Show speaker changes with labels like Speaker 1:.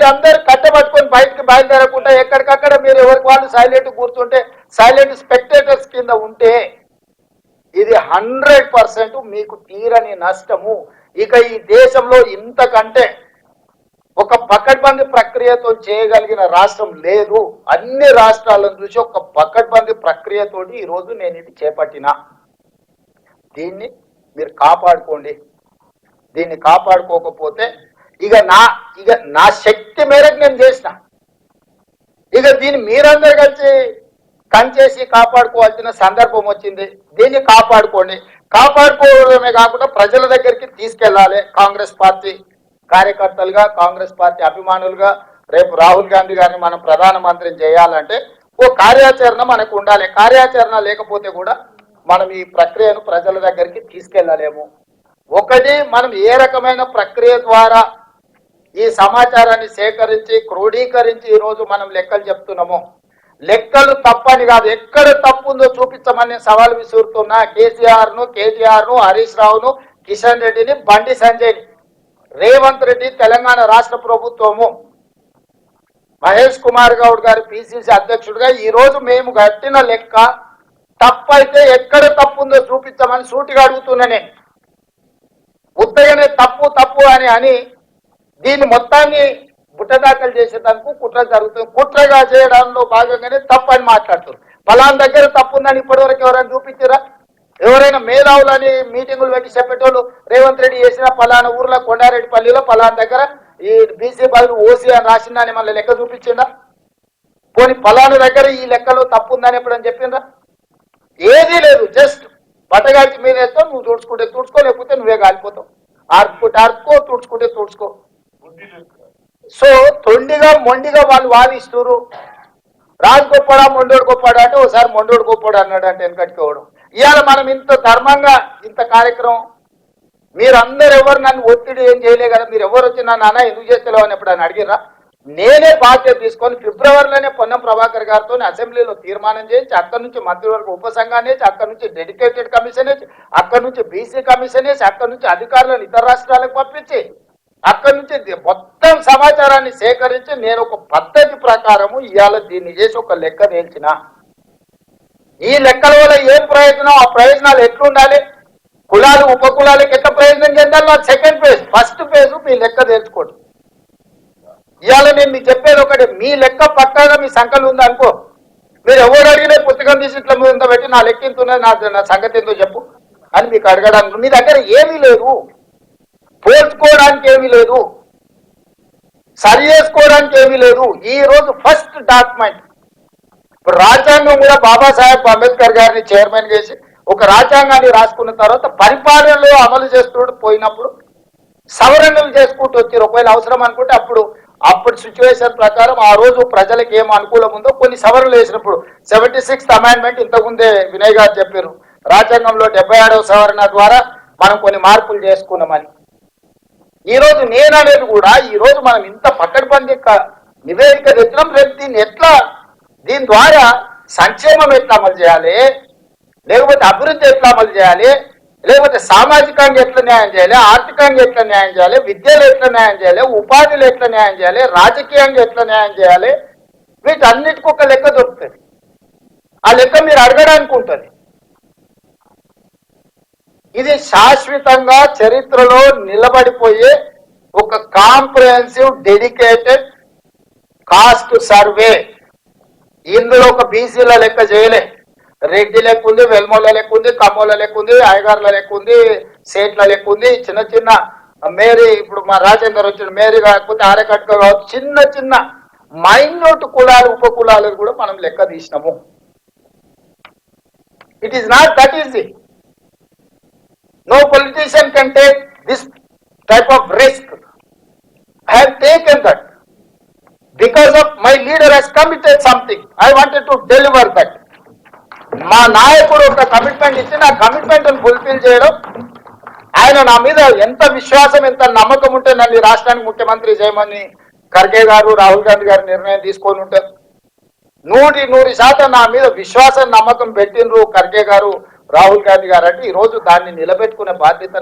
Speaker 1: మీరందరూ కట్టబట్టుకొని బయటకు బయలుదేరకుండా ఎక్కడికక్కడ మీరు ఎవరికి వాళ్ళు సైలెంట్ కూర్చుంటే, సైలెంట్ స్పెక్టేటర్స్ కింద ఉంటే ఇది 100% మీకు తీరని నష్టము. ఇక ఈ దేశంలో ఇంతకంటే ఒక పకడ్బందీ ప్రక్రియతో చేయగలిగిన రాష్ట్రం లేదు. అన్ని రాష్ట్రాలను చూసి ఒక పకడ్బందీ ప్రక్రియతోటి ఈరోజు నేను ఇది చేపట్టిన. దీన్ని మీరు కాపాడుకోండి. దీన్ని కాపాడుకోకపోతే ఇక నా శక్తి మేరకు నేను చేసిన. ఇక దీన్ని మీరందరూ కలిసి కంచేసి కాపాడుకోవాల్సిన సందర్భం వచ్చింది. దీన్ని కాపాడుకోండి. కాపాడుకోవడమే కాకుండా ప్రజల దగ్గరికి తీసుకెళ్లాలి. కాంగ్రెస్ పార్టీ కార్యకర్తలుగా, కాంగ్రెస్ పార్టీ అభిమానులుగా రేపు రాహుల్ గాంధీ గారిని మనం ప్రధానమంత్రిని చేయాలంటే ఓ కార్యాచరణ మనకు ఉండాలి. కార్యాచరణ లేకపోతే కూడా మనం ఈ ప్రక్రియను ప్రజల దగ్గరికి తీసుకెళ్లలేము. ఒకటి, మనం ఏ రకమైన ప్రక్రియ ద్వారా ఈ సమాచారాన్ని సేకరించి క్రోడీకరించి ఈరోజు మనం లెక్కలు చెప్తున్నామో, లెక్కలు తప్పని కాదు, ఎక్కడ తప్పు ఉందో చూపించమని సవాల్ విసురుతున్నా కేసీఆర్ను, కేటీఆర్ను, హరీష్ రావును, కిషన్ రెడ్డిని, బండి సంజయ్ని, రేవంత్ రెడ్డి, తెలంగాణ రాష్ట్ర ప్రభుత్వము, మహేష్ కుమార్ గౌడ్ గారు పిసిసి అధ్యక్షుడిగా ఈరోజు మేము కట్టిన లెక్క తప్పైతే ఎక్కడ తప్పు ఉందో చూపించమని సూటిగా అడుగుతున్నా. నేను ఉత్తగానే తప్పు తప్పు అని దీన్ని మొత్తాన్ని బుట్టదాఖలు చేసేదానికి కుట్ర జరుగుతుంది. కుట్రగా చేయడంలో భాగంగానే తప్పు అని మాట్లాడుతారు. పలానా దగ్గర తప్పు ఉందని ఇప్పటివరకు ఎవరైనా చూపించారా? ఎవరైనా మేధావులని మీటింగులు పెట్టి చెప్పేటోళ్ళు రేవంత్ రెడ్డి చేసిన పలానా ఊర్లో కొండారెడ్డిపల్లిలో పలానా దగ్గర ఈ బీసీ బదులు ఓసీ అని రాసిందని మళ్ళీ లెక్క చూపించిందా? పోనీ పలానా దగ్గర ఈ లెక్కలో తప్పు ఉందని ఎప్పుడని చెప్పిందా? ఏదీ లేదు. జస్ట్ బట్టగాల్చి మీద వేస్తావు, నువ్వు తుడుచుకుంటే తుడుచుకో, లేకపోతే నువ్వే కాలిపోతావు. ఆర్పుకుంటే ఆర్పుకో, తుడుచుకుంటే తుడుచుకో. సో తొండిగా మొండిగా వాళ్ళు వాదిస్తున్నారు. రాజు గొప్పడా మొండోడు గొప్పడా అంటే ఒకసారి మొండోడు గొప్పడు అన్నాడు అంటే వెనకట్టుకోవడం. ఇవాళ మనం ఇంత ధర్మంగా ఇంత కార్యక్రమం మీరందరూ ఎవరు నన్ను ఒత్తిడి ఏం చేయలే కదా, మీరు ఎవరు వచ్చి నన్ను అన్న ఎందుకు చేస్తలేవు అని ఎప్పుడు అని అడిగిరా? నేనే బాధ్యత తీసుకొని ఫిబ్రవరిలోనే పొన్నం ప్రభాకర్ గారితో అసెంబ్లీలో తీర్మానం చేయించి అక్కడి నుంచి మంత్రివర్గ ఉపసంఘాన్ని వేసి, అక్కడి నుంచి డెడికేటెడ్ కమిషన్ వేసి, అక్కడి నుంచి బీసీ కమిషన్ వేసి, అక్కడి నుంచి అధికారులను ఇతర రాష్ట్రాలకు పంపించి, అక్కడి నుంచి మొత్తం సమాచారాన్ని సేకరించి నేను ఒక పద్ధతి ప్రకారము ఇవాళ దీన్ని చేసి ఒక లెక్క తేల్చిన. ఈ లెక్కల వల్ల ఏం ప్రయోజనం, ఆ ప్రయోజనాలు ఎట్లుండాలి, కులాలు ఉపకులాలకు ఎట్లా ప్రయోజనం చెందాలి, సెకండ్ ఫేజ్. ఫస్ట్ ఫేజ్ మీ లెక్క తేల్చుకోండి. ఇవాళ నేను మీకు చెప్పేది ఒకటి, మీ లెక్క పక్కాగా మీ సంఖ్యలు ఉందనుకో, మీరు ఎవరు అడిగినా పుస్తకం తీసి ఇట్లా మీద పెట్టి నా లెక్క ఎంత ఉన్నది, నా సంగతి ఎంతో చెప్పు అని మీకు అడగడానికి మీ దగ్గర ఏమీ లేదు, పోల్చుకోవడానికి ఏమీ లేదు, సరి చేసుకోవడానికి ఏమీ లేదు. ఈ రోజు ఫస్ట్ డాక్యుమెంట్ రాజ్యాంగం కూడా బాబాసాహెబ్ అంబేద్కర్ గారిని చైర్మన్ చేసి ఒక రాజ్యాంగాన్ని రాసుకున్న తర్వాత పరిపాలనలో అమలు చేస్తూ పోయినప్పుడు సవరణలు చేసుకుంటూ వచ్చారు. ఒకవేళ అవసరం అనుకుంటే అప్పుడు సిచ్యువేషన్ ప్రకారం ఆ రోజు ప్రజలకు ఏం అనుకూలం ఉందో కొన్ని సవరణలు వేసినప్పుడు 76th అమెండ్మెంట్ ఇంతకుముందే వినయ్ గారు చెప్పారు, రాజ్యాంగంలో 76వ సవరణ ద్వారా మనం కొన్ని మార్పులు చేసుకున్నామని. ఈ రోజు నేను అనేది కూడా ఈ రోజు మనం ఇంత పకడ్బందీ నివేదిక తెచ్చినాం. రేపు దీని ద్వారా సంక్షేమం ఎట్లా అమలు చేయాలి, లేకపోతే అభివృద్ధి ఎట్లా అమలు చేయాలి, లేకపోతే సామాజికంగా ఎట్లా న్యాయం చేయాలి, ఆర్థికంగా ఎట్లా న్యాయం చేయాలి, విద్యలో ఎట్లా న్యాయం చేయాలి, ఉపాధిలో ఎట్లా న్యాయం చేయాలి, రాజకీయంగా ఎట్లా న్యాయం చేయాలి, వీటన్నిటికీ ఒక లెక్క దొరుకుతుంది. ఆ లెక్క మీరు అడగడానికి ఉంటుంది. ఇది శాశ్వతంగా చరిత్రలో నిలబడిపోయే ఒక కాంప్రహెన్సివ్ డెడికేటెడ్ కాస్ట్ సర్వే. ఇందులో ఒక బీసీల లెక్క చేయలే, రెడ్డి లెక్క ఉంది, వెల్మోళ్ళ లెక్క ఉంది, కమ్మోళ్ళ లెక్క ఉంది, అయ్యగారుల లెక్క ఉంది, సేట్ల లెక్క ఉంది, చిన్న చిన్న మేరీ, ఇప్పుడు మా రాజేందర్ వచ్చిన మేరీ కాకపోతే ఆరకట్క కావచ్చు, చిన్న చిన్న మైన్యూట్ కులాలు ఉపకులాలు కూడా మనం లెక్క తీసినాము. It is not that easy. No politician can take this type of risk. I have taken that because of my leader has committed something. I wanted to deliver that. మా నాయకుడు ఒక కమిట్మెంట్ ఇచ్చి నా కమిట్మెంట్ ఫుల్ఫిల్ చేయడం, ఆయన నా మీద ఎంత విశ్వాసం ఎంత నమ్మకం ఉంటే నన్ను రాష్ట్రానికి ముఖ్యమంత్రి చేయమని ఖర్గే గారు రాహుల్ గాంధీ గారు నిర్ణయం తీసుకొని ఉంటారు. 100% నా మీద విశ్వాసం నమ్మకం పెట్టినరు ఖర్గే గారు రాహుల్ గాంధీ గారు అంటే ఈరోజు దాన్ని నిలబెట్టుకునే బాధ్యత